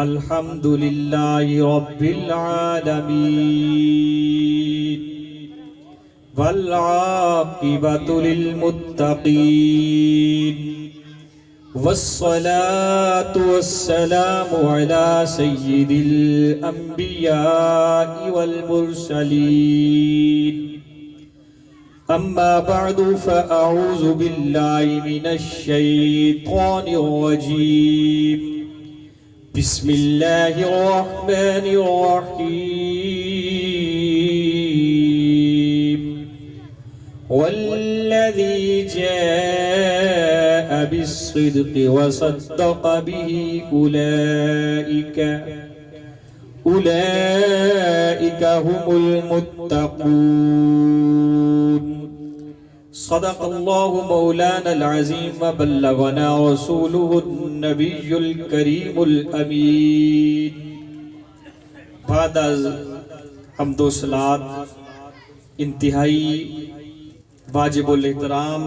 الحمد لله رب العالمين والعاقبة للمتقين والصلاة والسلام على سيد الأنبياء والمرسلين أما بعد فأعوذ بالله من الشيطان الرجيم بسم الله الرحمن الرحيم والذي جاء بالصدق وصدق به أولئك هم المتقون صدق الله مولانا العظيم وبلغنا رسوله النبي الكريم الأمين. بعد از حمد و صلات انتہائی واجب الاحترام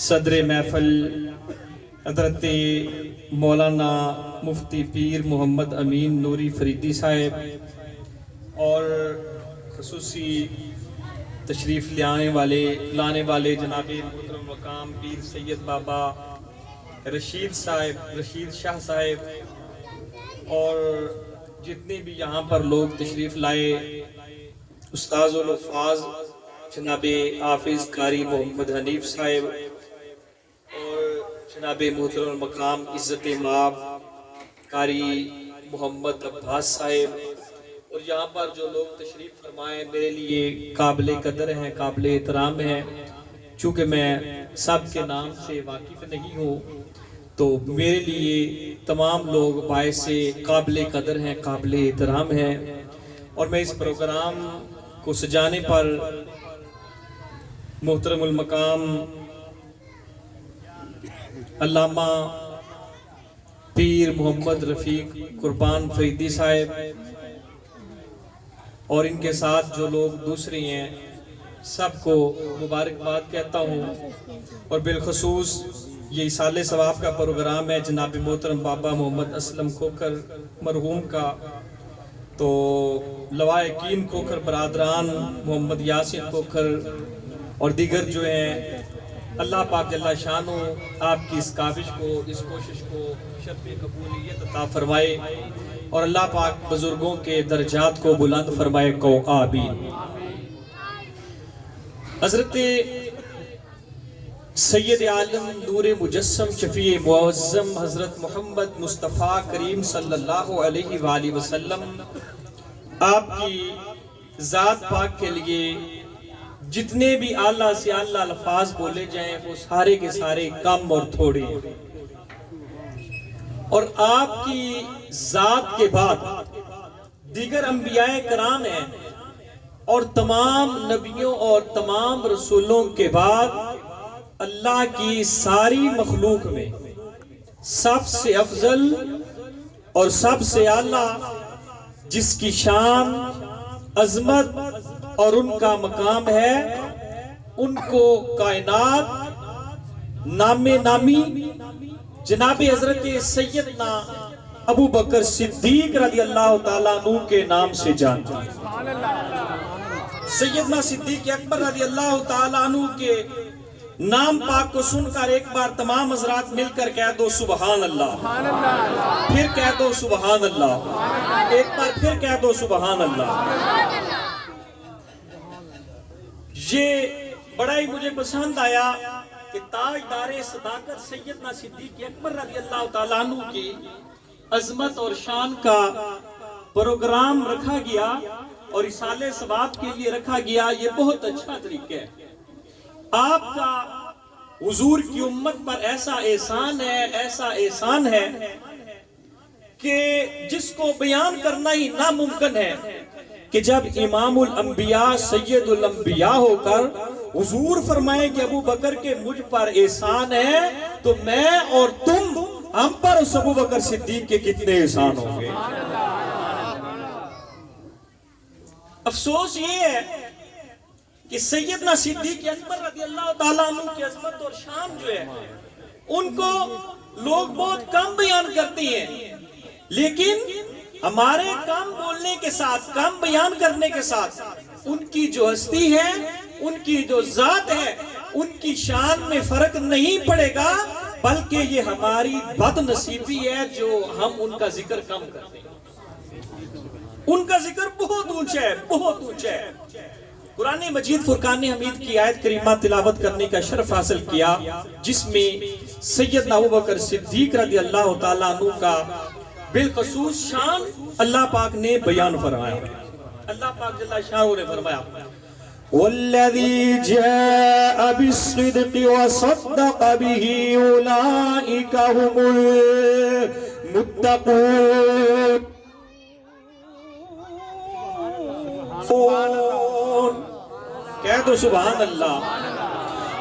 صدر محفل حضرت مولانا مفتی پیر محمد امین نوری فریدی صاحب اور خصوصی تشریف لانے والے جناب محترم مقام پیر سید بابا رشید شاہ صاحب اور جتنے بھی یہاں پر لوگ تشریف لائے، استاذ الحفاظ جناب حافظ قاری محمد حنیف صاحب اور جناب محترم مقام عزت مآب قاری محمد عباس صاحب، اور یہاں پر جو لوگ تشریف فرمائے میرے لیے قابل قدر ہیں، قابل احترام ہیں. چونکہ میں سب کے نام سے واقف نہیں ہوں تو میرے لیے تمام لوگ باعث سے قابل قدر ہیں، قابل احترام ہیں. اور میں اس پروگرام کو سجانے پر محترم المقام علامہ پیر محمد رفیق قربان فریدی صاحب اور ان کے ساتھ جو لوگ دوسرے ہیں سب کو مبارکباد کہتا ہوں. اور بالخصوص یہ اصالِ ثواب کا پروگرام ہے جناب محترم بابا محمد اسلم کوکر مرحوم کا، تو لوائقین کوکر برادران محمد یاسین کوکر اور دیگر جو ہیں، اللہ پاک جل شانہ آپ کی اس کاوش کو، اس کوشش کو شرف قبولیت عطا فرمائے اور اللہ پاک بزرگوں کے درجات کو بلند فرمائے کو آمین. حضرت سید عالم نور مجسم شفیع معظم حضرت محمد مصطفیٰ کریم صلی اللہ علیہ وآلہ وسلم آپ کی ذات پاک کے لیے جتنے بھی اعلیٰ سے اعلیٰ الفاظ بولے جائیں وہ سارے کے سارے کم اور تھوڑے ہیں. اور آپ کی ذات کے بعد دیگر انبیاء کرام ہیں اور تمام نبیوں اور تمام رسولوں کے بعد اللہ کی ساری مخلوق میں سب سے افضل اور سب سے اعلیٰ جس کی شان، عظمت اور ان کا مقام ہے، ان کو کائنات نام نامی جناب حضرت سیدنا ابو بکر صدیق رضی اللہ تعالیٰ عنہ کے نام سے جانتے ہیں. سیدنا صدیق اکبر رضی اللہ تعالیٰ عنہ کے نام پاک کو سن کر ایک بار تمام حضرات مل کر کہہ دو سبحان اللہ، پھر کہہ دو سبحان اللہ، ایک بار پھر کہہ دو سبحان اللہ. یہ بڑا ہی مجھے پسند آیا کہ تاجدار صداقت سیدنا صدیق اکبر رضی اللہ تعالیٰ عنہ کی عظمت اور شان کا پروگرام رکھا گیا اور اصالِ ثواب کے لیے رکھا گیا. یہ بہت اچھا طریقہ ہے. آپ کا حضور کی امت پر ایسا احسان ہے کہ جس کو بیان کرنا ہی ناممکن ہے کہ جب امام الانبیاء سید الانبیاء ہو کر حضور فرمائے کہ ابو بکر کے مجھ پر احسان ہے تو میں اور تم ہم پر اس ابو بکر صدیق کے کتنے احسان ہوں گے. افسوس یہ ہے کہ سیدنا صدیق اکبر رضی اللہ تعالیٰ عنہ کی عظمت اور شان جو ہے ان کو لوگ بہت کم بیان کرتے ہیں، لیکن ہمارے کم بولنے کے ساتھ، کم بیان کرنے کے ساتھ ان کی جو ہستی ہے، ان کی جو ذات ہے، ان کی شان میں فرق نہیں پڑے گا، بلکہ یہ ہماری بد نصیبی ہے جو ہم ان کا ذکر کم کرتے ہیں۔ ان کا ذکر بہت اونچا ہے، بہت اونچا ہے۔ قرآن مجید فرقان حمید کی آیت کریمہ تلاوت کرنے کا شرف حاصل کیا، جس میں سیدنا ابوبکر صدیق رضی اللہ تعالیٰ عنہ کا بالخصوص شان اللہ پاک نے بیان فرمایا۔ اللہ پاک جل شانہ نے فرمایا والذی جاء بالصدق وصدق به اولئک هم المتقون۔ کہہ دو سبحان اللہ۔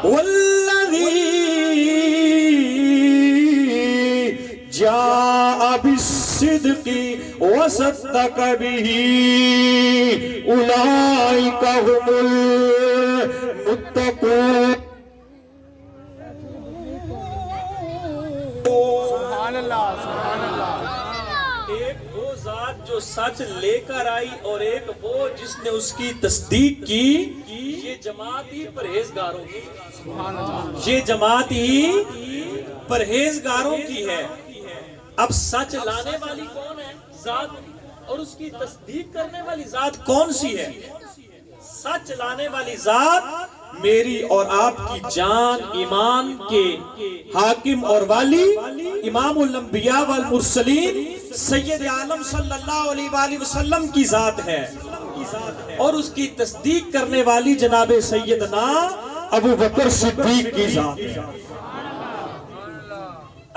والذی جاء بالصدق وصدق به اولئک هم المتقون۔ سبحان اللہ، سبحان اللہ۔ ایک وہ ذات جو سچ لے کر آئی اور ایک وہ جس نے اس کی تصدیق کی، یہ جماعت ہی پرہیزگاروں کی، یہ جماعت ہی پرہیزگاروں کی ہے۔ اب سچ لانے والی کون ہے؟ ذات، اور اس کی تصدیق کرنے والی ذات کون سی ہے؟ سچ لانے والی ذات میری اور آپ کی جان ایمان کے حاکم اور والی امام الانبیاء والمرسلین سید عالم صلی اللہ علیہ وآلہ وسلم کی ذات ہے، اور اس کی تصدیق کرنے والی جناب سیدنا ابو بکر صدیق کی ذات ہے۔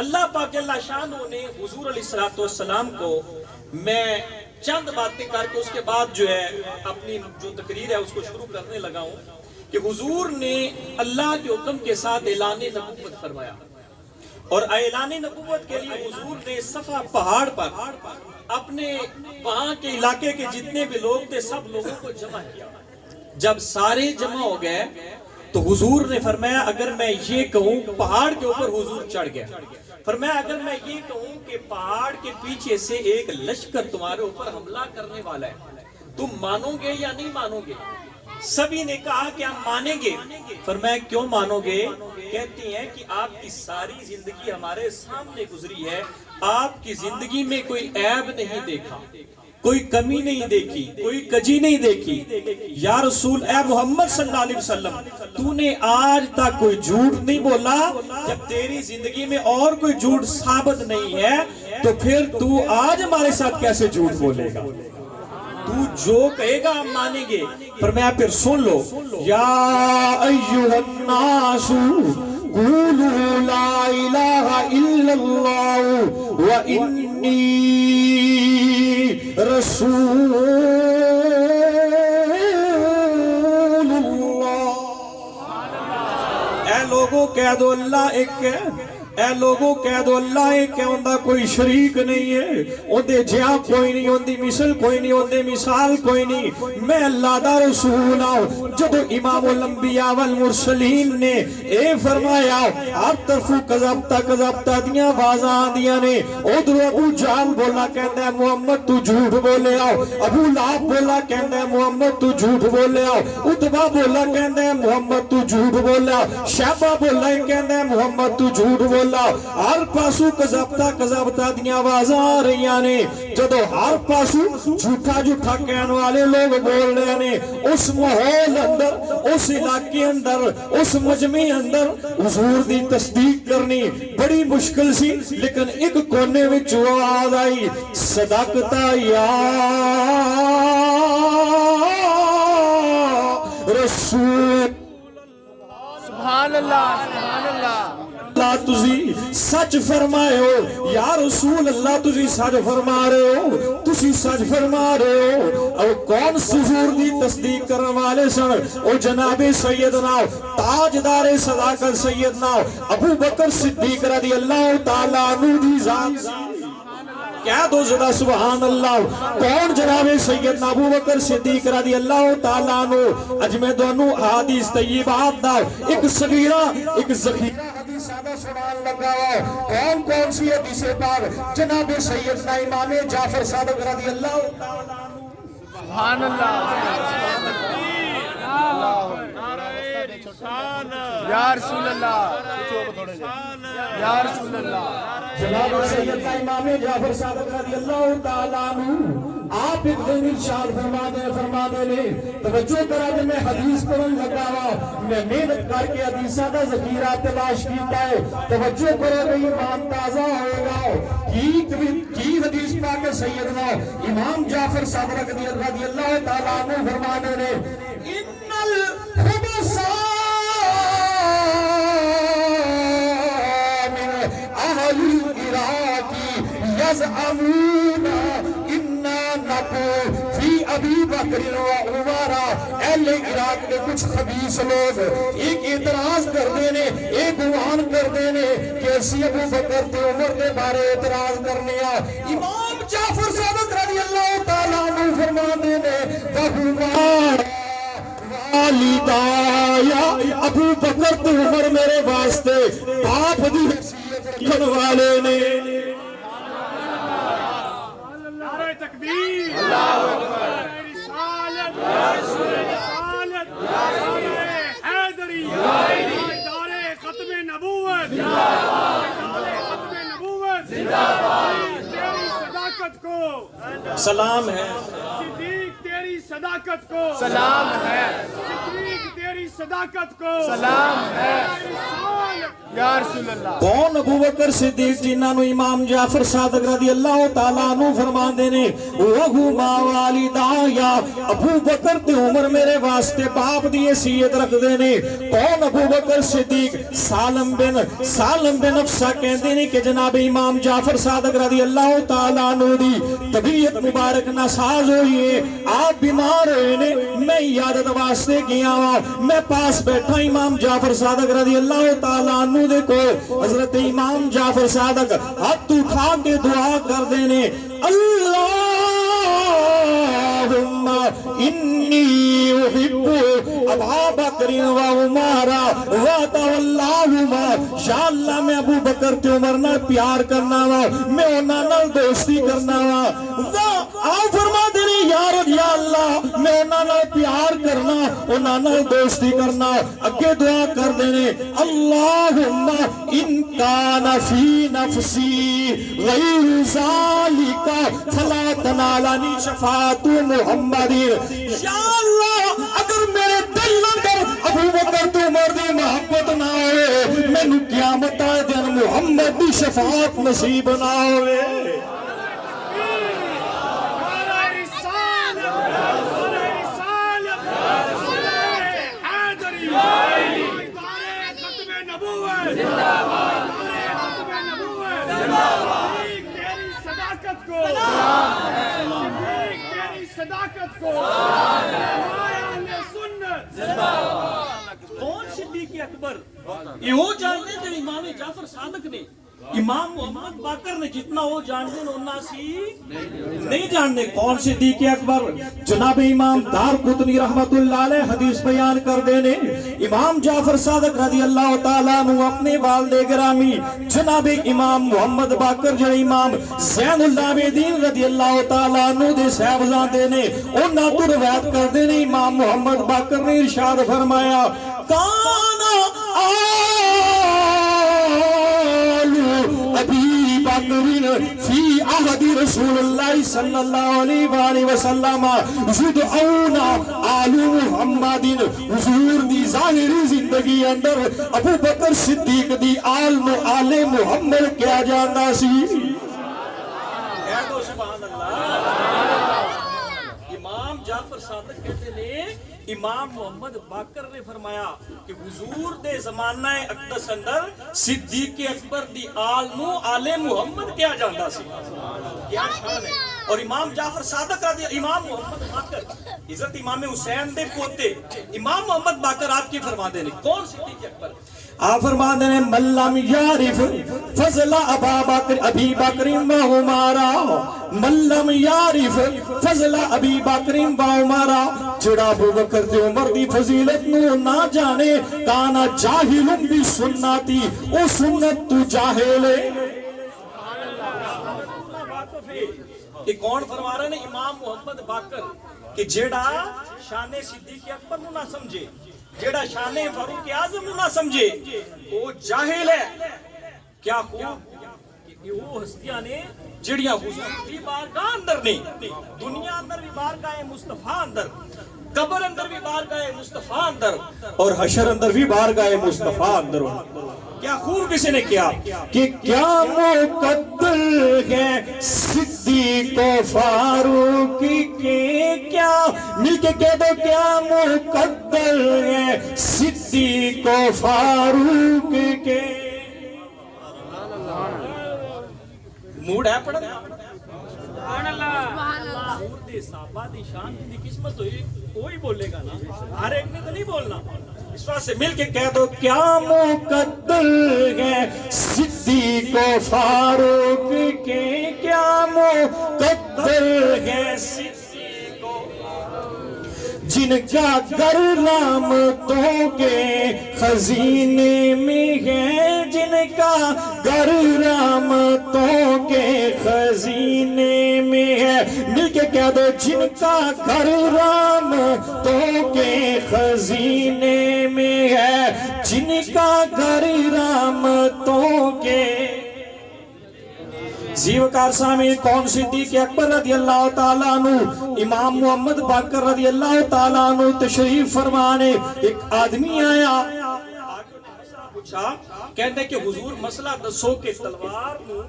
اللہ پاک اللہ شانہ نے حضور علیہ السلام کو، میں چند باتیں کر کے اس کے بعد جو ہے اپنی جو تقریر ہے اس کو شروع کرنے لگا ہوں، کہ حضور نے اللہ کے حکم کے ساتھ اعلان نبوت فرمایا، اور اعلان نبوت کے لیے حضور نے صفا پہاڑ پر اپنے وہاں کے علاقے کے جتنے بھی لوگ تھے سب لوگوں کو جمع کیا۔ جب سارے جمع ہو گئے تو حضور نے فرمایا اگر میں یہ کہوں، پہاڑ کے اوپر حضور چڑھ گیا، فرمایا اگر میں یہ کہوں کہ پہاڑ کے پیچھے سے ایک لشکر تمہارے اوپر حملہ کرنے والا ہے، تم مانو گے یا نہیں مانو گے؟ سبھی نے کہا کہ ہم مانیں گے۔ فرمایا کیوں مانو گے؟ کہتی ہیں کہ آپ کی ساری زندگی ہمارے سامنے گزری ہے، آپ کی زندگی میں کوئی عیب نہیں دیکھا، کوئی کمی نہیں دیکھی، کوئی کجی نہیں دیکھی۔ یا رسول اے محمد صلی اللہ علیہ وسلم، تو نے آج تک کوئی جھوٹ نہیں بولا، جب تیری زندگی میں اور کوئی جھوٹ ثابت نہیں ہے تو پھر تو آج ہمارے ساتھ کیسے جھوٹ بولے گا؟ تو جو کہے گا ہم مانیں گے۔ فرمایا پھر سن لو، یا ایھا الناس قولوا لا الہ الا اللہ وانی رسول اللہ۔ اے لوگوں کہہ دو اللہ ایک ہے، اے لوگوں کہہ دو اللہ ایک ہے، اندہ کوئی شریک نہیں ہے، اندے جہاں کوئی نہیں، اندی مثل کوئی نہیں، اندے مثال کوئی نہیں، میں اللہ دا رسول آؤں۔ جدو امام الانبیاء والمرسلین نے اے فرمایا ہر طرفو کذبتا کذبتا دیاں بازاں دیاں نے، ادھر ابو جہل بولا کہندہ ہے محمد تو جھوٹ بولے آؤ، ابو لہب بولا کہندہ ہے محمد تو جھوٹ بولے آؤ، عتبہ بولا کہندہ ہے محمد تو جھوٹ بولے آؤ، شیبہ بولا کہندہ ہے محمد تو جھوٹ بولے آؤ۔ ہر پاسو کذبتا دیاں آوازاں آ رہی نے، جدو ہر پاسو جھوٹا جھوٹا کہنے والے لوگ بول رہے نے، اس ماحول اندر، اس علاقے اندر، اس مجمع اندر حضور دی تصدیق کرنی بڑی مشکل سی، لیکن ایک کونے وچ آواز آئی صدقتا یا رسول سبحان اللہ، سبحان اللہ۔ اللہ تسی سچ فرمائے ہو، یا رسول اللہ تسی سچ فرما رہے ہو، تسی سچ فرما رہے ہو۔ اور کون حضور دی تصدیق کرنے والے سن؟ او جناب سیدنا تاجدار صداقت سیدنا ابو بکر صدیق رضی اللہ تعالیٰ عنہ دی ذات۔ کہہ دو ذرا سبحان اللہ۔ کون جناب سیدنا ابو بکر صدیق رضی اللہ تعالیٰ عنہ؟ اج میں دونوں حدیث طیبات دا ایک صغیرہ ایک ذخیرہ حدیث حدیثہ سنان لگا کون کون سی حدیث پاک جناب سیدنا امام جعفر صادق رضی اللہ تعالیٰ عنہ سبحان اللہ یا رسول اللہ یا رسول اللہ جناب سیدنا امام جعفر صادق رضی اللہ تعالیٰ عنہ آپ ایک دن ارشاد فرما دے توجہ کرا جب میں حدیث پڑھن لگا میں محنت کر کے حدیثہ کا ذخیرہ تلاش کیتا ہے توجہ کرو کہ ایمان تازہ ہوئے گا کی حدیث پاک سیدنا امام جعفر صادق رضی اللہ تعالیٰ عنہ فرما دے ان الخبثاء من اہل العراق یزعمون فی ابی بکر و عمر اہل عراق کے کچھ خبیث لوگ ایک اعتراض کر دینے ایک گمان کر دینے کہ اسی ابو بکر تے عمر کے بارے اعتراض کرنے امام جعفر صادق رضی اللہ تعالیٰ عنہ فرما دینے وَهُمَا والدایا ابو بکر تے عمر میرے واسطے باپ دی حیثیت رکھن والے نے تکبیر اللہ اکبر رسالت رسالت حیدری دار ختم نبوت دار ختم نبوت تیری صداقت کو سلام ہے صدیق تیری صداقت کو سلام ہے صدیق تیری صداقت کو سلام ہے یا رسول اللہ کون ابو بکر صدیق جنہاں نو امام جعفر صادق رضی اللہ تعالیٰ عنہ فرماندے نے وَهُمَا وَالِدَايَا ابو بکر تے عمر میرے واسطے باپ دی حیثیت رکھ دے نے کون ابو بکر صدیق سالم بن افسا کہندے نے کہ جناب امام جعفر صادق رضی اللہ تعالیٰ عنہ دی طبیعت مبارک ناساز ہوئی ہے آپ بیمار ہوئے نے میں عیادت واسطے گیا ہوں میں پاس بیٹھا امام جعفر صادق رضی اللہ تعالیٰ عنہ دیکھو حضرت امام جعفر صادق ہاتھ اٹھا کے دعا کر دینے اللہم انی احب ابا بکر و عمر و تولاہما یا اللہ میں ابو بکر تے عمر نال پیار کرنا وا میں انہاں نال دوستی کرنا وا آؤ فرما دینے یا اللہ میں انہاں نال پیار کرنا انہاں نال دوستی کرنا اگے دعا کر دینے اللہم ان کان فی نفسی غیر ذالک فلا تنالنی شفاعت محمد یا اللہ اگر میرے دل اندر ابو بکر تو عمر دی محبت نہ ہوئے میں نو قیامت آئے دن محمد دی شفاعت نصیب نہ ہوئے کون صدیق اکبر یہ وہ جانتے ہیں امام جعفر صادق نے امام محمد باقر نے جتنا وہ جانتے ہیں انہا سی نہیں جانتے کون صدیق اکبر جناب امام دار قطنی رحمت اللہ علیہ حدیث بیان کر دینے امام جعفر صادق رضی اللہ تعالیٰ عنہ اپنے والد گرامی جناب امام محمد باقر جو امام زین العابدین رضی اللہ تعالیٰ عنہ دے صاحبزان دینے انہا تو روایت کر دینے امام محمد باقر نے ارشاد فرمایا کانا ابی بکر فی عہد رسول اللہ صلی اللہ علیہ وآلہ وسلم یدعون آل محمد حضور دی ظاہری زندگی اندر ابو بکر صدیق دی آل محمد کیا جانا سی امام جعفر صادق کہتے ہیں امام محمد باقر نے فرمایا کہ حضور دے زمانہ اقدس اندر صدیق اکبر دی آل نو آل محمد کیا جاندا سی کیا شان ہے اور امام جعفر صادق رضی امام محمد باقر حضرت امام حسین دے پوتے امام محمد باقر آپ کی فرماندے نے کون صدیق اکبر؟ آپ فرماندے نے من لم یعرف فضل ابی بکر و عمر، من لم یعرف فضل ابی بکر و عمر، جڑا ابو بکر تے عمر دی فضیلت نو نہ جانے کانا جاہل بسنتی، او سنت تو جاہل ہے۔ یہ کون فرما رہے ہیں؟ امام محمد باقر کہ جیڑا شان صدیق اکبر نو نہ سمجھے، جیڑا شان فاروق اعظم نو نہ سمجھے وہ جاہل ہے۔ کیا خوب کہ وہ ہستیاں نے جڑیاں حضور دی بارگاہ اندر نہیں، دنیا اندر بھی بارگاہ مصطفیٰ اندر، قبر اندر بھی بارگاہ مصطفیٰ اندر، اور حشر اندر بھی بارگاہ مصطفیٰ اندر۔ کیا خوب کسی نے کیا کہ کیا مقدر ہے صدیق و فاروق کے، کیا مل کے کہہ دو کیا مقدر ہے صدیق و فاروق کے۔ موڈ ہے پڑھنے سبحان اللہ، حضور دے صحابہ دی شان دی قسمت ہوئی کوئی بولے گا نا، ہر ایک نے تو نہیں بولنا، اس واسطے مل کے کہہ دو کیا مقدر ہے صدیق و فاروق کے، کیا مقدر ہے صدیق و فاروق، جن کا گھر رحمتوں کے خزینے میں ہے، جن کا گھر رحمتوں کے خزینے میں ہے، مل کے کہہ دو جن کا گھر رحمتوں کے خزینے میں ہے، جن کا گھر رحمتوں کے۔ زیوکار سامعین، کون صدیق اکبر رضی اللہ تعالیٰ عنہ؟ امام محمد باقر رضی اللہ تعالیٰ عنہ تشریف فرمانے ایک آدمی آیا، پوچھا کہندے کہ حضور مسئلہ دسو کہ تلوار نو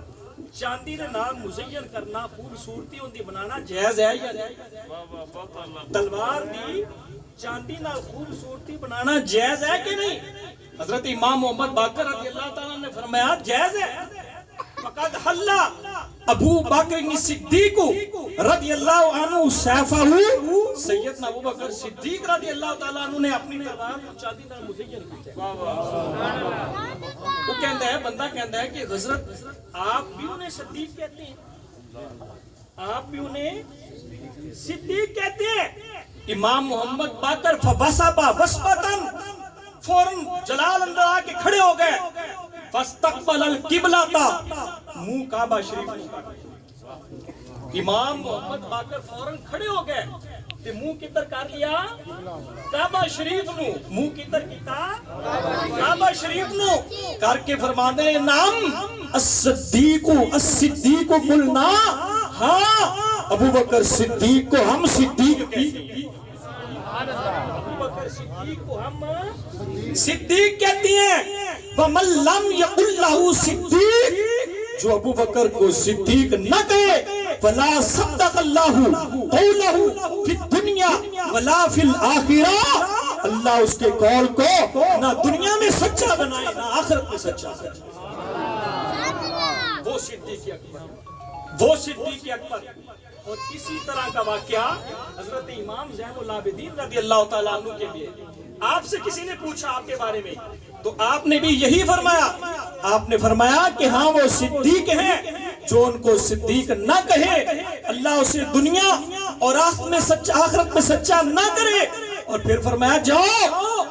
چاندی دے نال مزین کرنا، خوبصورتی ہوندی بنانا جائز ہے یا نہیں؟ تلوار دی چاندی نال خوبصورتی بنانا جائز ہے کہ نہیں؟ حضرت امام محمد باقر رضی اللہ تعالیٰ نے فرمایا جائز ہے۔ فقد حلا ابو بکر صدیق رضی اللہ عنہ سیفہ، سیدنا ابو بکر صدیق رضی اللہ تعالیٰ عنہ نے اپنی تلوار کو چاندی نال مزین کیا۔ وہ کہندا ہے، بندہ کہندا ہے کہ حضرت آپ بھی انہیں صدیق کہتے ہیں، آپ بھی انہیں صدیق کہتے ہیں۔ امام محمد باقر فوسبا وسبتن، فوراً جلال اندر آ کے کھڑے ہو گئے، فاستقبل القبلہ، منہ کعبہ شریف کو۔ امام محمد باقر فوراً کھڑے ہو گئے تے منہ کدھر کر لیا؟ کعبہ شریف نو۔ منہ کدھر کیتا؟ کعبہ شریف نو کر کے فرماندے ہیں نام الصدیق الصدیق قلنا، ہاں ابو بکر صدیق کو ہم صدیق کہتے ہیں، ابو بکر صدیق کو ہم صدیق کہتی ہیں۔ وَمَن لَّمْ يَقُلْ لَهُ صِدِّيقٌ، جو ابو بکر کو صدیق نہ کہے فَلَا صَدَّقَ اللَّهُ قَوْلَهُ فِي الدُّنْيَا وَلَا فِي الْآخِرَةِ، اللہ اس کے قول کو نہ دنیا میں سچا بنائے نہ آخرت میں سچا بنائے۔ وہ صدیق اکبر، وہ صدیق اکبر۔ اور اسی طرح کا واقعہ حضرت امام زین العابدین رضی اللہ تعالیٰ عنہ کے لیے، آپ سے کسی نے پوچھا آپ کے بارے میں تو آپ نے بھی یہی فرمایا، آپ نے فرمایا کہ ہاں وہ صدیق ہیں، جو ان کو صدیق نہ کہے اللہ اسے دنیا اور آخرت میں سچا نہ کرے۔ اور پھر فرمایا جاؤ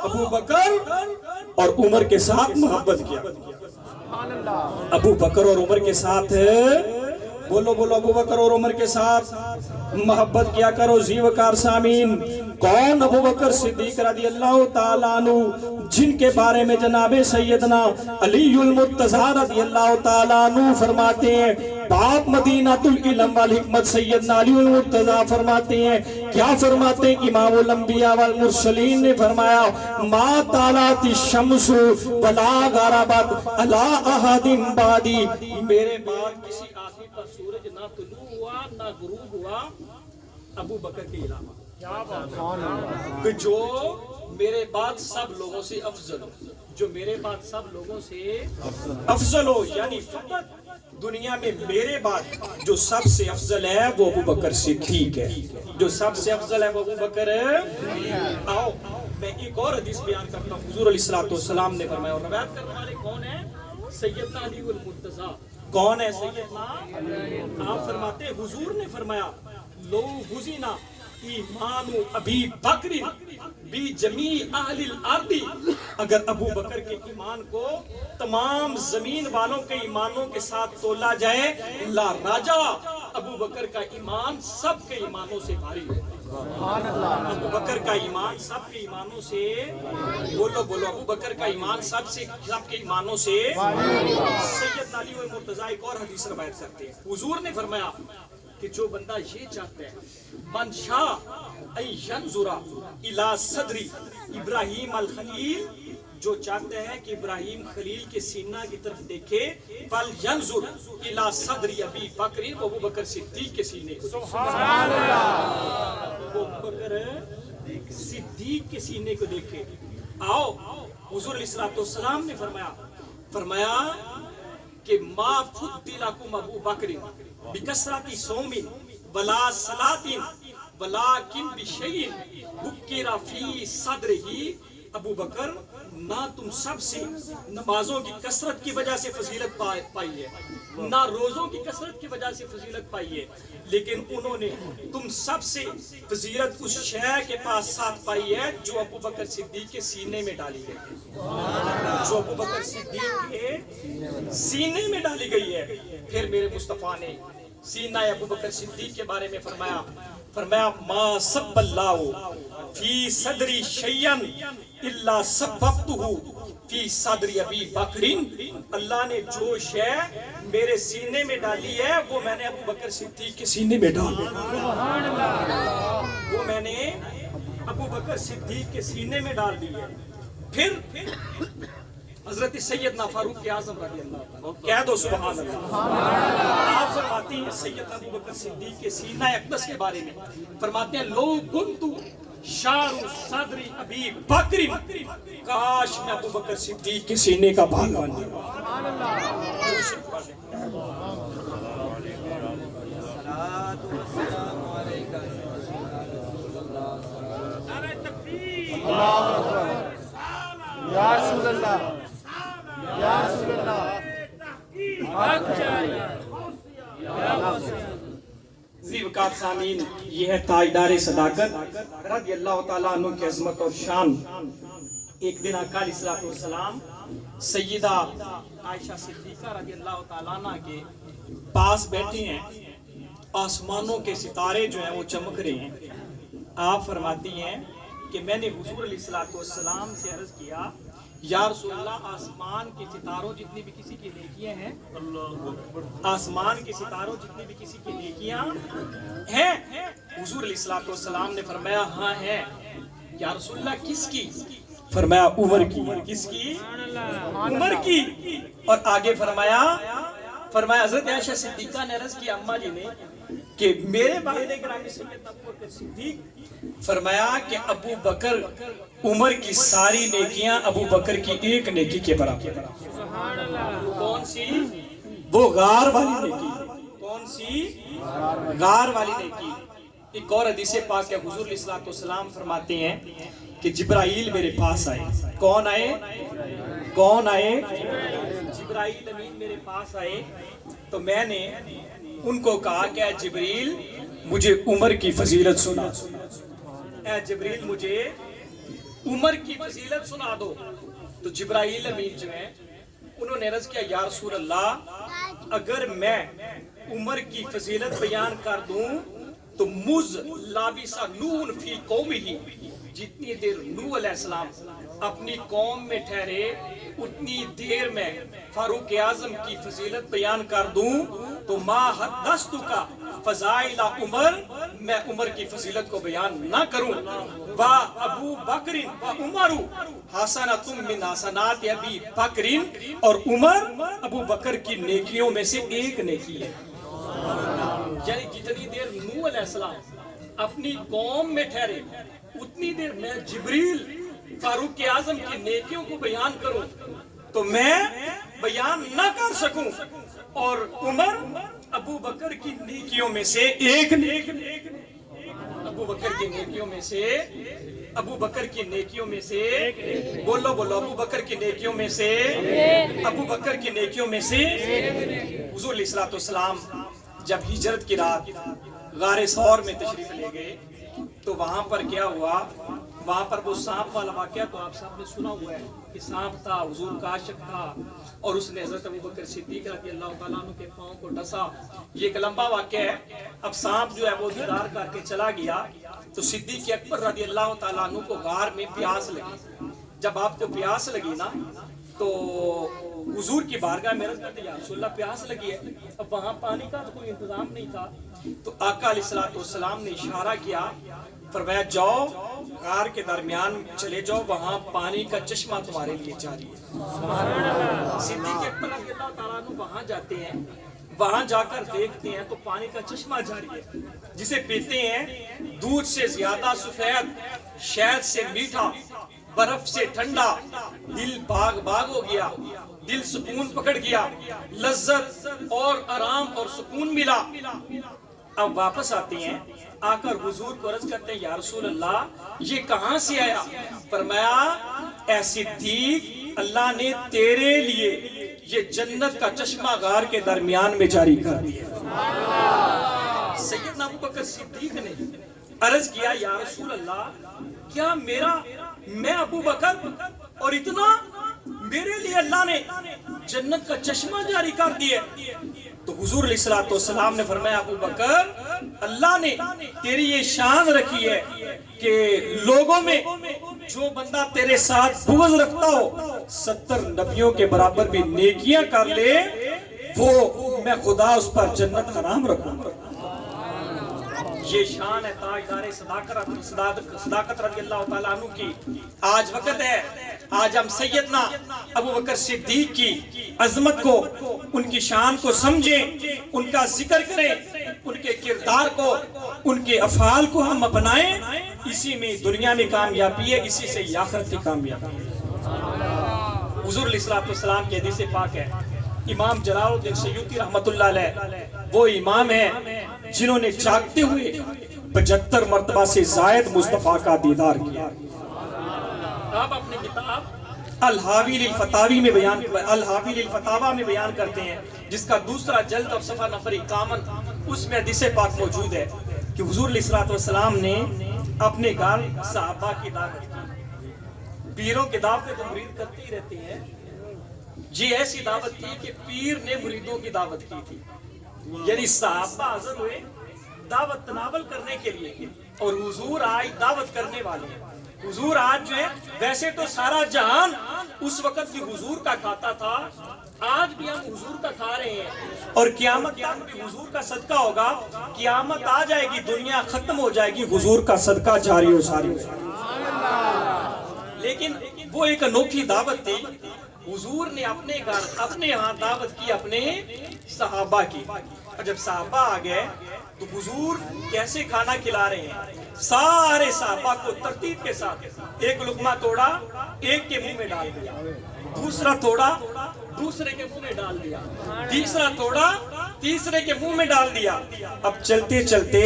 ابو بکر اور عمر کے ساتھ محبت کیا، ابو بکر اور عمر کے ساتھ، بولو بولو، ابو بکر اور عمر کے ساتھ محبت کیا کرو۔ زیوکار سامعین، کون ابو بکر صدیق رضی اللہ تعالیٰ عنہ، جن کے بارے میں جناب سیدنا علی المرتضیٰ رضی اللہ تعالیٰ عنہ فرماتے ہیں، باپ مدینۃ العلم والحکمت سیدنا علی المرتضیٰ فرماتے ہیں، کیا فرماتے ہیں؟ امام الانبیاء والمرسلین نے فرمایا ما طالعت الشمس ولا غربت علی احد بعدی، میرے بعد کسی آدمی پر سورج نہ طلوع ہوا نہ غروب ہوا ابو بکر کے علاوہ، کہ جو میرے بعد سب لوگوں سے افضل ہو، جو میرے بعد سب لوگوں سے افضل ہو، یعنی فقط دنیا میں میرے بعد جو سب سے افضل ہے وہ ابو بکر صدیق ہے۔ جو سب سے افضل ہے وہ ابو بکر. آؤ میں ایک اور حدیث بیان کرتا ہوں. حضور علیہ السلام نے فرمایا, اور روایت کرنے والے کون ہیں؟ سیدنا علی المرتضیٰ. کون ہے سیدنا؟ آپ فرماتے ہیں حضور نے فرمایا لو وزنا ایمان ابی بکر بی جمیع اہل الارض, اگر ابو بکر کے ایمان کو تمام زمین والوں کے ایمانوں کے ساتھ تولا جائے, لا راجا, ابو بکر کا ایمان سب کے ایمانوں سے بھاری ہے. ابو بکر کا ایمان سب کے ایمانوں سے, بولو بولو, ابو بکر کا ایمان سب کے ایمانوں سے. سیدنا علی المرتضیٰ ایک اور حدیث روایت کرتے ہیں. حضور نے فرمایا کہ جو بندہ یہ چاہتا ہے, من شاء ان ینظر الی صدر ابراہیم الخلیل, جو چاہتے ہیں کہ ابراہیم خلیل کے سینہ کی طرف دیکھے, فلینظر الی صدر ابی بکر, ابو بکر صدیق کے سینے کو. سبحان اللہ. ابو بکر صدیق کے سینے کو دیکھے. آؤ حضور علیہ السلام نے فرمایا کہ ما فضلکم ابو بکر بکثرت صوم ولا صلاۃ ولکن بشیء ذکر فی صدرہ, ابو بکر نہ تم سب سے نمازوں کی کثرت کی وجہ سے فضیلت پائی ہے, نہ روزوں کی کثرت کی وجہ سے فضیلت پائی ہے, لیکن انہوں نے تم سب سے فضیلت اس شے کے پاس ساتھ پائی ہے جو ابو بکر صدیق کے سینے میں ڈالی گئی, جو ابو بکر صدیق کے سینے میں ڈالی گئی ہے. پھر میرے مصطفیٰ نے سینہ ابو بکر صدیق کے بارے میں فرمایا ما سب اللہ فی صدری شیئا الا سببتہ فی صدر ابی بکر, اللہ نے جو شے میرے سینے میں ڈالی ہے وہ میں نے ابو بکر صدیق کے سینے میں ڈالی, وہ میں نے ابو بکر صدیق کے سینے میں ڈال دی ہے. پھر حضرت سیدنا فاروق اعظم رضی اللہ عنہ, کہہ دو سبحان اللہ. آپ فرماتی ہیں سیدنا ابو بکر صدیق کے سینہ اقدس کے بارے میں, فرماتے ہیں لو کنت شعر صدر ابی بکر, کاش میں ابو بکر صدیق کے سینے کا بال بن جاؤں. یا رسول اللہ, یا رسول اللہ. وقات سامعین, یہ ہے تاجدار صداقت رضی اللہ تعالیٰ عنہ کی عظمت اور شان. ایک دن آقا علیہ السلام سیدہ عائشہ صدیقہ رضی اللہ تعالیٰ عنہ کے پاس بیٹھے ہیں, آسمانوں کے ستارے جو ہیں وہ چمک رہے ہیں. آپ فرماتی ہیں کہ میں نے حضور علیہ السلام سے عرض کیا, یا رسول اللہ آسمان کے ستاروں جتنی بھی کسی کی نیکیاں ہیں, آسمان کے ستاروں جتنی بھی کسی کی نیکیاں ہیں. حضور علیہ السلام نے فرمایا ہاں ہیں. یا رسول اللہ کس کی؟ فرمایا عمر کی. کس کی؟ عمر کی. اور آگے فرمایا حضرت عائشہ صدیقہ نے عرض کیا اماں جی نے کہ میرے والد گرامی سیدنا ابو بکر صدیق, فرمایا کہ ابو بکر عمر کی ساری نیکیاں ابو بکر کی ایک نیکی کے برابر. کون سی؟ وہ غار والی نیکی. کون سی؟ غار والی نیکی. ایک اور حدیث پاک ہے, حضور علیہ السلام فرماتے ہیں کہ جبرائیل میرے پاس آئے. کون آئے؟ کون آئے؟ جبرائیل امین میرے پاس آئے تو میں نے ان کو کہا کہ اے جبریل مجھے عمر کی فضیلت سنا, اے جبریل مجھے عمر کی فضیلت سنا دو. تو جبرائیل امین جو ہیں انہوں نے عرض کیا یا رسول اللہ اگر میں عمر کی فضیلت بیان کر دوں تو مز لابسا نون فی قومہ, جتنی دیر نوح علیہ السلام اپنی قوم میں ٹھہرے اتنی دیر میں فاروق اعظم کی فضیلت بیان کر دوں تو ما حدثتک فضائل عمر, میں عمر کی فضیلت کو بیان نہ کروں. وا ابو بکر و عمر حسنۃ من حسنات ابی بکر, اور عمر ابو بکر کی نیکیوں میں سے ایک نیکی ہے. یعنی جتنی دیر نوح علیہ السلام اپنی قوم میں ٹھہرے اتنی دیر میں جبریل فاروق اعظم کی نیکیوں کو بیان کروں تو میں بیان نہ کر سکوں, اور عمر ابو بکر کی نیکیوں میں سے ایک نیک. ابو بکر کی نیکیوں میں سے، ابو بکر کی نیکیوں میں سے، بولو بولو، ابو بکر کی نیکیوں میں سے، ابو بکر کی نیکیوں میں سے، حضور علیہ الصلوۃ والسلام جب ہجرت کی رات غار ثور میں تشریف لے گئے تو وہاں پر کیا ہوا، وہاں پر وہ سانپ والا واقعہ تو آپ سب نے سنا ہوا ہے کہ سانپ تھا، حضور کا عاشق تھا اور اس نے حضرت ابو بکر صدیق رضی اللہ تعالیٰ عنہ کے پاؤں کو ڈسا. یہ ایک لمبا واقعہ ہے. اب سانپ جو ہے وہ دیدار کر کے چلا گیا تو صدیق اکبر رضی اللہ تعالیٰ عنہ کو غار میں پیاس لگی. جب آپ کو پیاس لگی نا تو حضور کی بارگاہ میں عرض کرتے یا رسول اللہ پیاس لگی ہے. اب وہاں پانی کا تو کوئی انتظام نہیں تھا تو آقا علیہ الصلوۃ والسلام نے اشارہ کیا، فرمایا جاؤ غار کے درمیان چلے جاؤ، وہاں پانی کا چشمہ تمہارے لیے جاری ہے. صدیق اکبر رضی اللہ تعالیٰ عنہ وہاں جاتے ہیں، وہاں جا کر دیکھتے ہیں تو پانی کا چشمہ جاری ہے جسے پیتے ہیں دودھ سے زیادہ سفید، شہد سے میٹھا، برف سے ٹھنڈا. دل باغ باغ ہو گیا، دل سکون پکڑ گیا، لذت اور آرام اور سکون ملا. اب واپس آتے ہیں، آ کر حضور کو عرض کرتے ہیں یا رسول اللہ یہ کہاں سے آیا؟ فرمایا اے صدیق اللہ نے تیرے لیے یہ جنت کا چشمہ غار کے درمیان میں جاری کر دیا. سیدنا ابو بکر صدیق نے عرض کیا یا رسول اللہ کیا میں ابو بکر اور اتنا میرے لیے اللہ نے جنت کا چشمہ جاری کر دیا؟ تو حضور علیہ الصلوۃ والسلام نے فرمایا ابو بکر اللہ نے تیری یہ شان رکھی ہے کہ لوگوں میں جو بندہ تیرے ساتھ بغض رکھتا ہو 70 نبیوں کے برابر بھی نیکیاں کر لے وہ میں خدا اس پر جنت حرام رکھوں گا. یہ شان ہے تاجدار صداقت رضی اللہ تعالیٰ عنہ کی. آج وقت ہے آج ہم سیدنا ابو بکر صدیق کی عظمت کو، ان کی شان کو سمجھیں، ان کا ذکر کریں، ان کے کردار کو، ان کے افعال کو ہم اپنائیں. اسی میں دنیا میں کامیابی ہے، اسی سے آخرت کی کامیابی ہے. حضور علیہ الصلوۃ والسلام کی حدیث پاک ہے، امام جلال الدین سیوطی رحمۃ اللہ علیہ وہ امام ہیں جنہوں نے جاگتے ہوئے 75 مرتبہ سے زائد مصطفیٰ کا دیدار کیا. آپ اپنی کتاب الحاوی للفتاوی میں بیان کرتے ہیں جس کا دوسرا جلد اور صفحہ نفر 51 اس میں حدیث پاک موجود ہے کہ حضور علیہ الصلوۃ والسلام نے اپنے گھر صحابہ کی دعوت کی. پیروں کی دعوتیں تو مرید کرتے ہی رہتے ہیں، یہ ایسی دعوت تھی کہ پیر نے مریدوں کی دعوت کی تھی. یعنی صحابہ حاضر ہوئے دعوت تناول کرنے کے لیے اور حضور آج دعوت کرنے والے ہیں. حضور آج جو ہے ویسے تو سارا جہان اس وقت بھی حضور کا کھاتا تھا، آج بھی ہم حضور کا کھا رہے ہیں اور قیامت تک بھی حضور کا صدقہ ہوگا. قیامت آ جائے گی، دنیا ختم ہو جائے گی، حضور کا صدقہ جاری و ساری. لیکن وہ ایک انوکھی دعوت تھی. حضور نے اپنے گھر اپنے ہاں دعوت کی اپنے صحابہ کی، اور جب صحابہ آ گئے تو حضور کیسے کھانا کھلا رہے ہیں؟ سارے صحابہ کو ترتیب کے ساتھ ایک لقمہ توڑا، ایک کے منہ میں ڈال دیا، دوسرا توڑا، دوسرے کے منہ میں ڈال دیا، تیسرا توڑا، تیسرے کے منہ میں ڈال دیا. اب چلتے چلتے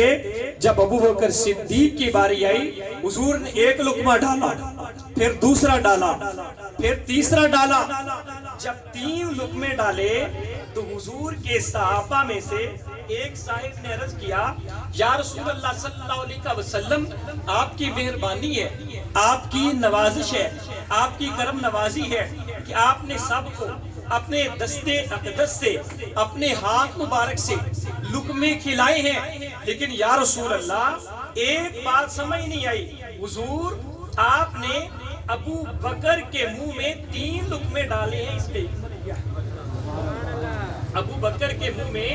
جب ابو بکر صدیق کی باری آئی حضور نے ایک لقمہ ڈالا، پھر دوسرا ڈالا، پھر تیسرا ڈالا. جب 3 لقمے ڈالے تو حضور کے صحابہ میں سے ایک صاحب نے عرض کیا یا رسول اللہ صلی اللہ علیہ وسلم آپ کی مہربانی ہے، آپ کی نوازش ہے، آپ کی کرم نوازی ہے کہ آپ نے سب کو اپنے دستے اقدس سے اپنے ہاتھ مبارک سے لقمے کھلائے ہیں، لیکن یا رسول اللہ ایک بات سمجھ نہیں آئی، حضور آپ نے ابو بکر کے منہ میں 3 لقمے ڈالے ہیں، اس پہ ابو بکر کے منہ میں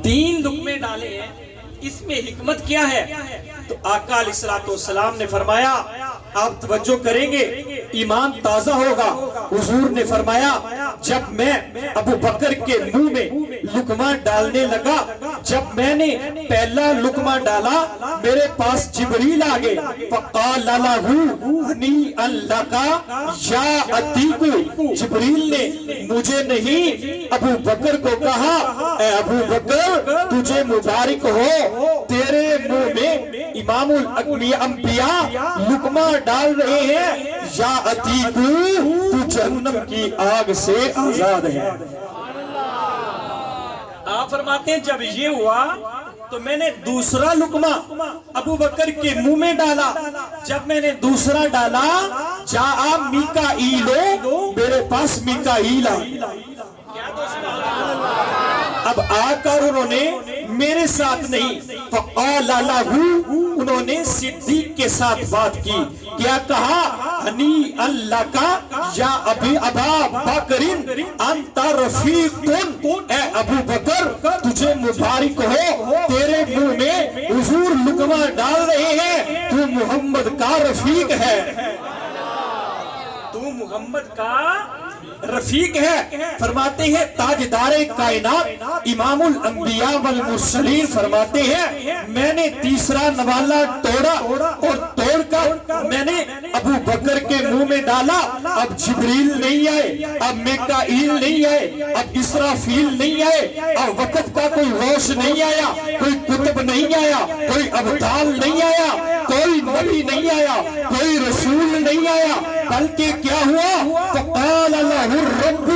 3 لقمے ڈالے ہیں، اس میں حکمت کیا ہے؟ تو آقا علیہ الصلوۃ والسلام نے فرمایا آپ توجہ کریں گے ایمان تازہ ہوگا. حضور نے فرمایا جب میں ابو بکر کے منہ میں لقمہ ڈالنے لگا، جب میں نے پہلا لقمہ ڈالا میرے پاس جبریل آ گئے، فقال لہ ہنیئا لک یا عتیق. جبریل نے مجھے نہیں ابو بکر کو کہا اے ابو بکر تجھے مبارک ہو، تیرے منہ میں امام الانبیاء لقمہ ڈال رہے ہیں، یا عتیقو تو جہنم کی آگ سے آزاد ہے۔ آپ فرماتے ہیں جب یہ ہوا تو میں نے دوسرا لقمہ ابو بکر کے منہ میں ڈالا، جب میں نے دوسرا ڈالا، جاء میکائیلو، میرے پاس میکائیل آئی۔ اب آ کر انہوں نے میرے ساتھ نہیں، فقال لہ، انہوں نے صدیق کے ساتھ بات کی، کیا کہا؟ ہنی اللہ کا یا ابا بکر انت رفیق، اے ابو بکر تجھے مبارک ہو، تیرے منہ میں حضور لقمہ ڈال رہے ہیں، تو محمد کا رفیق ہے، تو محمد کا رفیق ہے۔ فرماتے ہیں تاجدار کائنات امام الانبیاء والمرسلین فرماتے ہیں میں نے تیسرا نوالا توڑا اور توڑ کر میں نے ابو بکر کے منہ میں ڈالا۔ اب جبریل نہیں آئے، اب میکائیل نہیں آئے، اب اسرافیل نہیں آئے، اب وقت کا کوئی غوث نہیں آیا، کوئی کتب نہیں آیا، کوئی ابدال نہیں آیا، کوئی نبی نہیں آیا، کوئی رسول نہیں آیا، بلکہ کیا ہوا؟ فقال لہ الرب،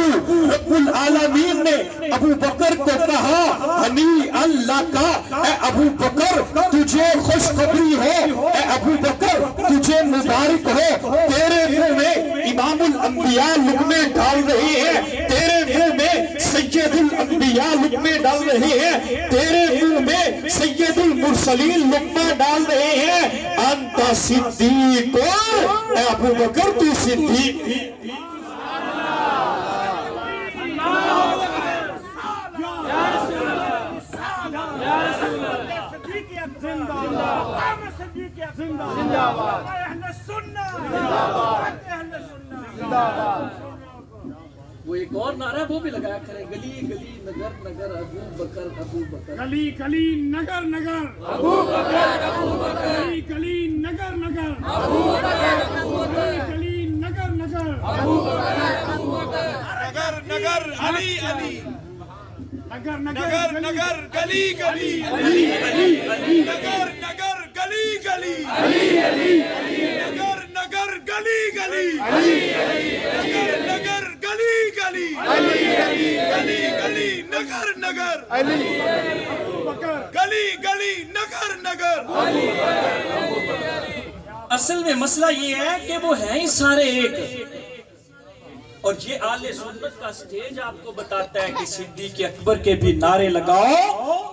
رب العالمین نے ابو بکر کو کہا ہنی اللہ کا، اے ابو بکر تجھے خوشخبری ہو، اے ابو بکر تجھے مبارک ہو، تیرے منہ میں امام الانبیاء لقمے ڈال رہے ہیں، تیرے منہ میں سید الانبیاء لقمے ڈال رہے ہیں، تیرے منہ میں سید المرسلین لقمہ ڈال رہے ہیں، انت صدیق، اے ابو بکر تو صدیق۔ وہ ایک اور نعرہ وہ بھی لگایا کریں، گلی گلی نگر نگر ابو بکر ابو بکر، گلی گلی نگر نگر ابو بکر ابو بکر، گلی گلی نگر نگر ابو بکر ابو بکر، گلی نگر نگر ابو بکر ابو بکر، نگر نگر علی علی، نگر نگر نگر گلی گلی علی علی، نگر نگر گلی گلی علی علی، نگر نگر گلی گلی علی علی، نگر نگر گلی گلی علی علی، گلی گلی نگر نگر علی بکر، گلی گلی نگر نگر۔ اصل میں مسئلہ یہ ہے کہ وہ ہیں ہی سارے ایک، اور یہ آل سنت کا سٹیج آپ کو بتاتا ہے کہ صدیق اکبر کے بھی نعرے لگاؤ،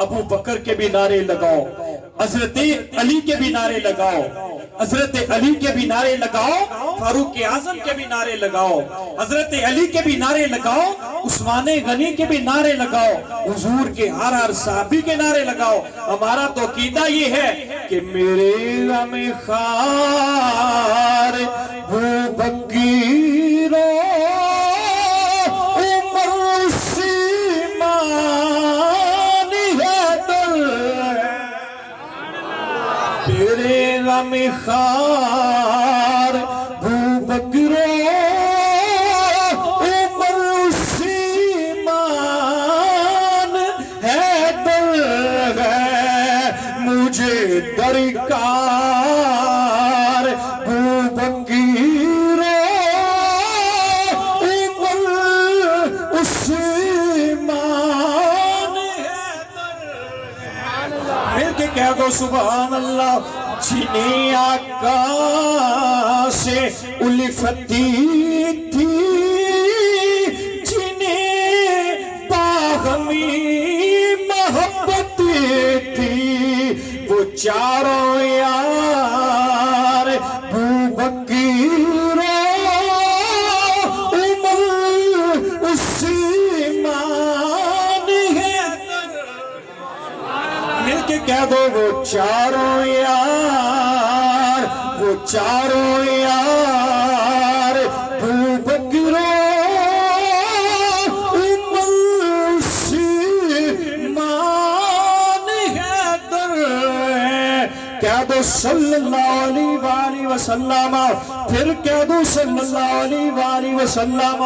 ابو بکر کے بھی نعرے لگاؤ، حضرت علی کے بھی نعرے لگاؤ، حضرت علی کے بھی نعرے لگاؤ، فاروق اعظم کے بھی نعرے لگاؤ، حضرت علی کے بھی نعرے لگاؤ، عثمان غنی کے بھی نعرے لگاؤ، حضور کے ہر صحابی کے نعرے لگاؤ۔ ہمارا تو عقیدہ یہ ہے کہ میرے غم خار ابو بکر غم خار ابو بکر عمر عثمان حیدر ہے مجھے درکار، ابو بکر عمر عثمان حیدر، مل کے کہہ دو سبحان اللہ۔ جنہیں آقا سے الفتی تھی، جنہیں باہمی محبت تھی، وہ چاروں یار ابو بکر عمر عثمان حیدر، مل کے کہہ دو وہ چاروں یار، وہ چاروں یار ابو بکر عمر عثمان حیدر، کہہ دو صلی اللہ علیہ وآلہ وسلم، پھر کہہ دو صلی اللہ علیہ وآلہ وسلم۔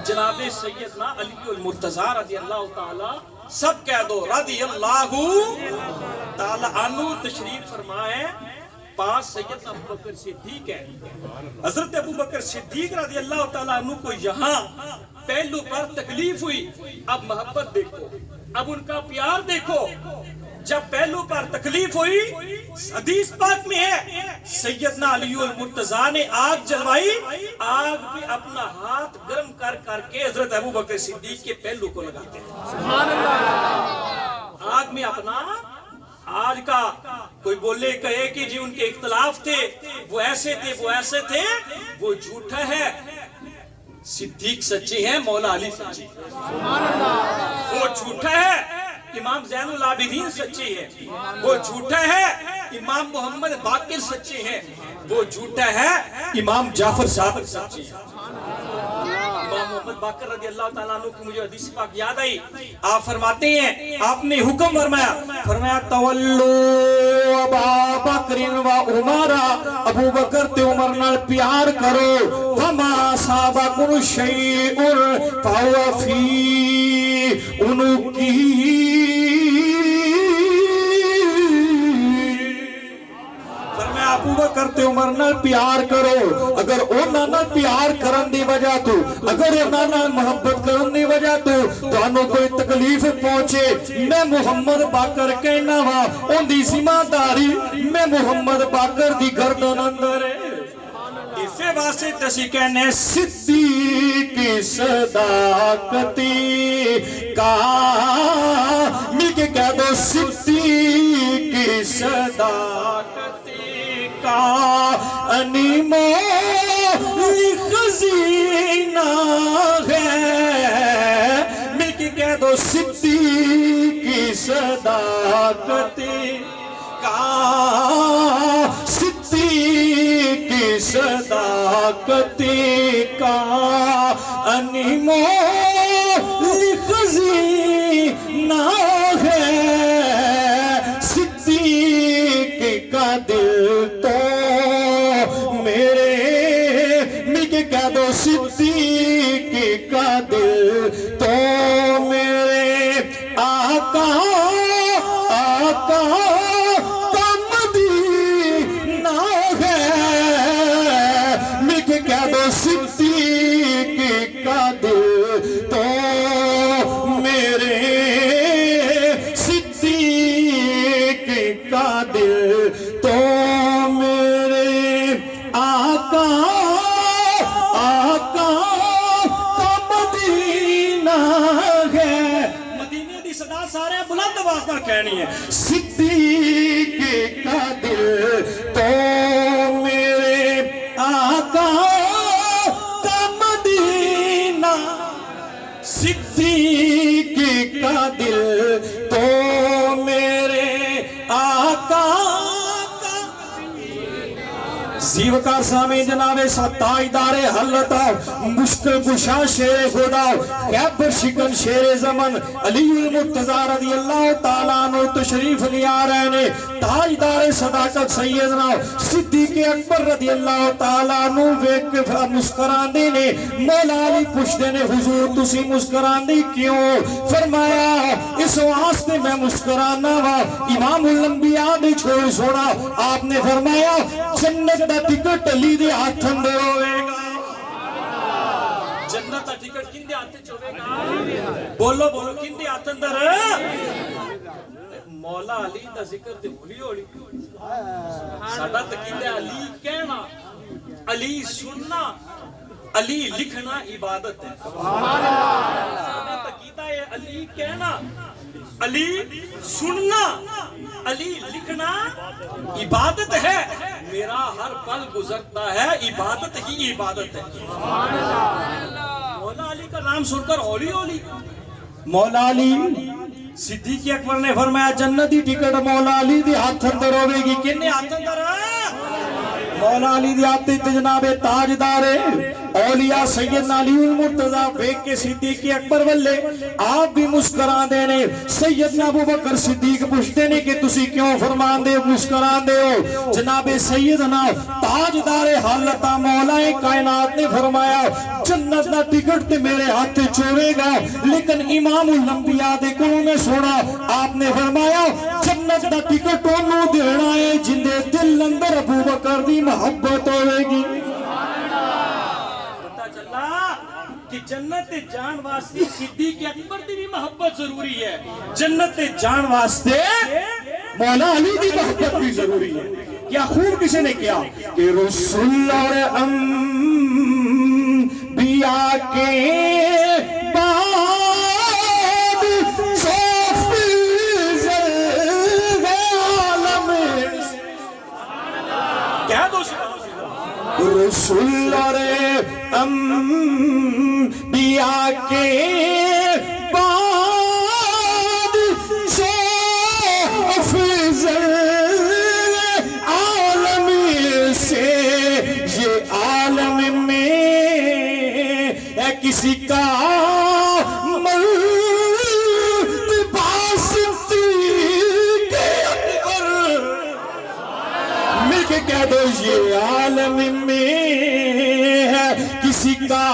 جناب سیدنا علی المرتضیٰ رضی اللہ تعالی سب کہہ دو رضی اللہ تعالی عنہ تشریف فرمائے پاس سیدنا ابو بکر صدیق ہے. حضرت ابو بکر صدیق رضی اللہ تعالیٰ عنہ کو یہاں پہلو پر تکلیف ہوئی. اب محبت دیکھو, اب ان کا پیار دیکھو. جب پہلو پر تکلیف ہوئی, حدیث پاک میں ہے سیدنا علی المرتضیٰ نے آگ جلوائی, آگ پہ اپنا ہاتھ گرم کر کر کے حضرت ابو بکر صدیق کے پہلو کو لگاتے ہیں. سبحان اللہ. آگ میں اپنا, آج کا کوئی بولے کہے کہ جی ان کے اختلاف تھے, وہ ایسے تھے, وہ ایسے تھے, وہ جھوٹا ہے. صدیق سچے ہیں, مولا علی سچے ہیں. وہ جھوٹا ہے, امام زین العابدین سچے ہیں. وہ جھوٹا ہے, امام محمد باقر سچے ہیں. وہ جھوٹا ہے, امام جعفر صادق سچے ہیں. امام محمد باقر رضی اللہ تعالیٰ عنہ کی مجھے حدیث پاک یاد آئی. آپ فرماتے ہیں, آپ نے حکم فرمایا تولو ابا بکر و عمر, ابو بکر تے عمر نال پیار کرو. فما صابکم شیء فهو فی عنقہ. ابو بکر تے عمر نال پیار کرو. اگر انہاں نال پیار کرن دی وجہ تو, اگر انہاں نال محبت کرن دی وجہ تو تانوں کوئی تکلیف پہنچے, میں محمد باقر کہنا وا اون دی ذمہ داری میں محمد باقر دی گردن اندر ہے. اسے واسطے تسی کہنے صدیق صداقتی کا, مل کے کہہ دو صدیق صداقتی کا انیمو خزینہ ہے. مل کے کہہ دو صدیق صداقتی کا, صدیق صداقتی کا انیمو خزینہ ہے. صدیق کا دل تو میرے, مل کے کہہ دو صدیق کا دل تو میرے آقا آقا کا مدینہ ہے. مل کے کہہ دو صدیق کا دل تو میرے, صدیق کا دل تو میرے آقا آقا کا مدینہ ہے. مدینے دی صدا سارے بلند آواز نال کہنی ہے, صدیق کا دل تو میرے آقا کا مدینہ. صدیق کا دل تو میرے آقا کا. زیوکار سامی جناب تاجدار حلت, مشکل کشا شیر خدا, خیبر شکن شیر زمن, علی المرتضیٰ رضی اللہ تعالیٰ عنہ تشریف لے آ رہے نے. تاجدار صداقت سیدنا صدیق اکبر رضی اللہ تعالیٰ عنہ ویک کے مسکران دے نے. مولا علی پوچھتے نے حضور تسی مسکران دی کیوں؟ فرمایا اس واسطے میں مسکرانا وا امام الانبیاء دے چھوڑ سونا. آپ نے فرمایا جنت دا ٹکٹ علی دے ہاتھ اندر ہوئے گا. جنت دا ٹکٹ کن دے ہاتھ ہوئے گا؟ بولو بولو کن دے ہاتھ اندر؟ مولا علی دا ذکر تے ہولی ہولی, ساڈا تقیدہ علی کہنا, علی سننا, علی لکھنا عبادت ہے. ساڈا تقیدہ ہے علی کہنا, علی سننا, علی لکھنا عبادت ہے. میرا ہر پل گزرتا ہے عبادت ہی عبادت ہے. مولا علی کا نام سن کر ہولی ہولی. مولا علی صدیق اکبر نے فرمایا جنتی ٹکٹ مولا علی دی ہاتھ اندر ہوئے گی. کنے ہاتھ اندر؟ مولا علی دی ہاتھ تے جناب تاجدار اولیاء سیدنا علی المرتضی دیکھ کے صدیق اکبر والے آپ بھی مسکران دے نے. سیدنا ابو بکر صدیق پوچھتے نے کہ تسی کیوں فرمان دے مسکران دے ہو؟ جناب سیدنا تاجدار حالت مولا کائنات نے فرمایا جنت دا ٹکٹ تے میرے ہاتھ چوڑے گا لیکن امام الانبیاء دے کولوں میں سونا آپ نے فرمایا جنت دا ٹکٹ انہوں دینا ہے جن دے دل اندر ابو بکر دی محبت ہوئے گی. پتہ چلا کہ جنت جان واسطے صدیق اکبر دی بھی محبت ضروری ہے. جنت جان واسطے مولا علی دی محبت بھی ضروری ہے. کیا خوب کسی نے کیا کہ رسول اور انبیاء کے بعد سوفیز عالم کہہ دو رسول اور انبیاء کے بعد سوفیز عالم سے یہ عالم میں ہے کسی کا مرتبہ صدیق اکبر. مل کے کہہ دو یہ عالم میں ہے کسی کا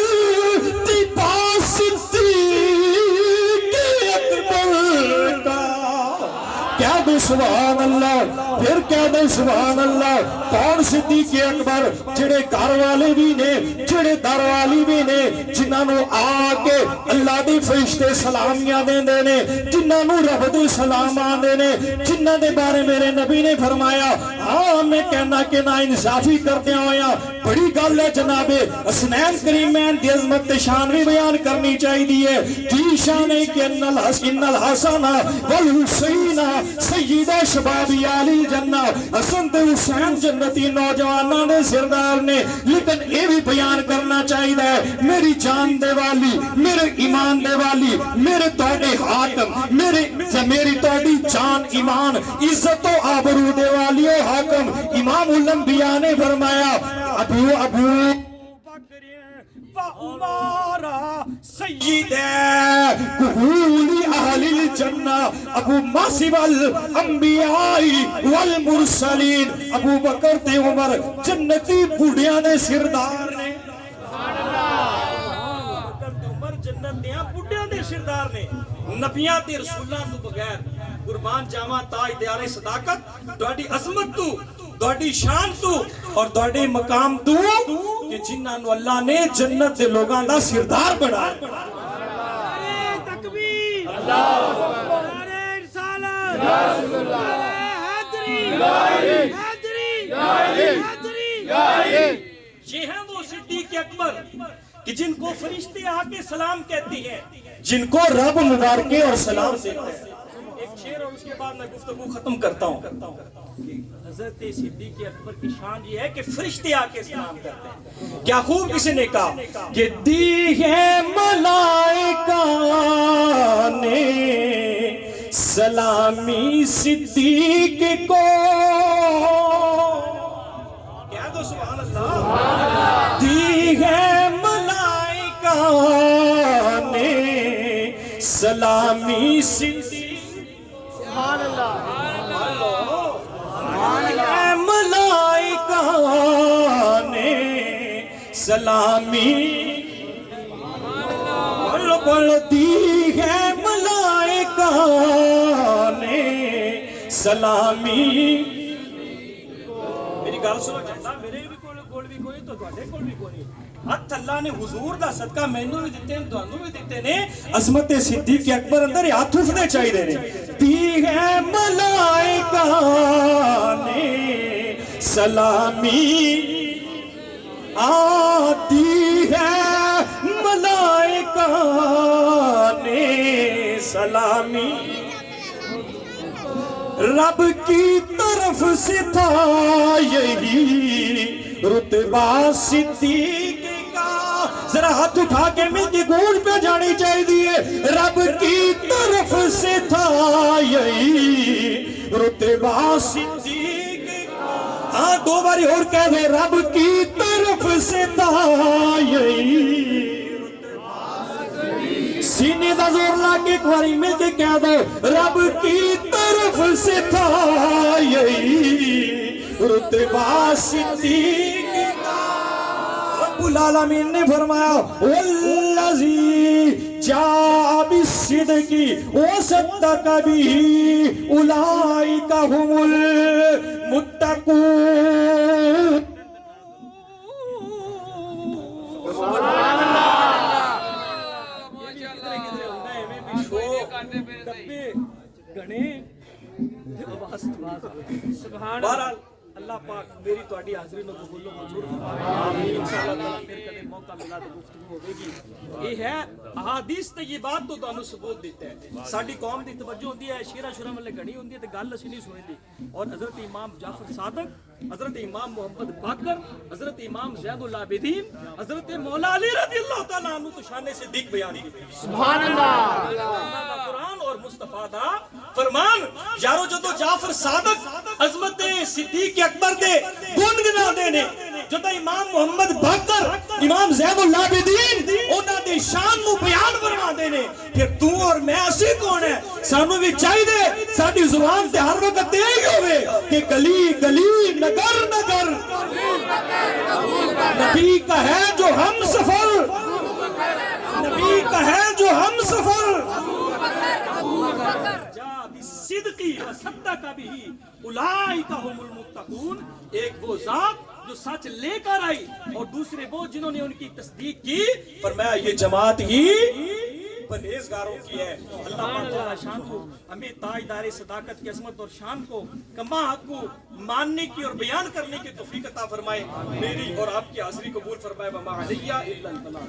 مرتبہ صدیق اکبر کا. کہہ دو سبحان اللہ پھر کہہ دو سبحان اللہ. کون صدیق اکبر؟ جڑے گھر والے بھی نے جڑے در والی بھی نے جنہاں نو آ کے اللہ دی فرشتے سلامیاں دیندے نے جنہاں نو رب دے سلام آندے نے جنہاں دے بارے میرے نبی نے فرمایا ہاں میں کہنا کہ نا انصافی کرتے ہویا بڑی گل ہے جناب حسنین کریمین دی عظمت شان بھی بیان کرنی چاہیے. کی شان ہے کہ ان الحسن والحسین سید شباب علی جنہ. حسن تے حسین جنتی نوجوانوں نے سردار نے لیکن یہ بھی بیان کرنا چاہیے میری جان دے والی میرے ایمان دے والی میرے توڑے حاکم میری توڑی جان ایمان عزت و آبرو دے والی و حاکم امام الانبیاء نے فرمایا ابو وعمارا سید کہول اہل الجنہ ابو ماسب الانبیاء والمرسلین. ابو بکر تے عمر جنتی بوڑھیاں نے سردار نے. عمر جنت دیاں بڈھیاں دے سردار نے. نبیاں تے رسولاں تو بغیر قربان جاواں تاج دیارے صداقت تہاڈی عظمت تو تہاڈی شان تو اور تہاڈے مقام تو کہ جنہاں نو اللہ نے جنت دے لوگاں دا سردار بنایا. نعرہ تکبیر اللہ اکبر نعرہ رسالت یا رسول اللہ حیدری یہ ہیں وہ صدیق اکبر کہ جن کو فرشتے آ کے سلام کہتی ہیں جن کو رب مبارکے اور سلام دیتا ہے. ایک شعر اور اس کے بعد میں گفتگو ختم کرتا ہوں. حضرت صدیق اکبر کی شان یہ ہے کہ فرشتے آ کے سلام کرتے ہیں. کیا خوب کسی نے کہا کہ دی ہے ملائکہ نے سلامی صدیق کو. کہہ دو سبحان اللہ. دی ہے ملائکہ نے سلامی صدیق سبحان اللہ. ملائکہ نے سلامی پڑھ دی ہے ملائکہ نے سلامی. میری گل سنو جنتا میرے بھی کول بھی کوئی تو تواڈے کول بھی کوئی. ہاتھ اللہ نے حضور دا صدقہ مینوں بھی دتے نے تانوں بھی دتے نے. عظمت صدیق اکبر اندر ہاتھ اٹھنے چاہیے نے. دی ہے ملائکہ نے سلامی آتی ہے ملائکہ نے سلامی. رب کی طرف سے تھا یہی رتبہ صدیق کا. ذرا ہاتھ اٹھا کے مل کی گونج پہ جانی چاہیے. رب کی طرف سے تھا یہی رتبہ صدیق کا. ہاں دو باری اور کہہ دو رب کی طرف سے تھا یہی سینے دا زور لا کے ایک باری مل کے کہہ دو رب کی طرف سے تھا یہی رتبہ صدیق کا رب العالمین نے فرمایا والذی جاء بالصدق وصدق به اولئک هم المتقون بہرحال اللہ پاک میری تواڈی حاضری نو قبول و منظور فرمائے انشاءاللہ تعالی پھر کدے موقع ملا تو گفتگو ہوے گی یہ ہے احادیث طیبات تو تانوں ثبوت دیتا ہے ساڈی قوم دی توجہ ہوندی ہے شیرا شورا والے گھڑی ہوندی ہے تے گل اسی نہیں سنیندی اور حضرت امام جعفر صادق حضرت امام محمد باقر حضرت امام زید العابدین حضرت مولا علی رضی اللہ تعالی عنہ تو شان صدیق بیان کی سبحان اللہ قرآن اور مصطفیٰ دا فرمان یارو جدو جعفر صادق عظمت صدیق اکبر دے گن گنا دے نے جدو امام محمد باقر امام زید العابدین انہاں دی شان نو بیان فرما دے نے پھر تو اور میں اسی کون ہے سانو بھی چاہیے ساڈی زبان تے ہر وقت یہی ہوے کہ گلی گلی نگر نگر نبی کا ہے جو ہم سفر نبی کا ہے جو ہم سفر صدقی و صدق بھی اولئک هم المتقون ایک وہ ذات جو سچ لے کر آئی اور دوسرے وہ جنہوں نے ان کی تصدیق کی فرمایا یہ جماعت ہی پرہیزگاروں کی ہے اللہ پاک تعالی شان کو ہمیں تاجدار صداقت کی عظمت اور شان کو کما حق کو ماننے کی اور بیان کرنے کی توفیق عطا فرمائے میری اور آپ کی حاضری قبول فرمائے وما علیہ الا البلاغ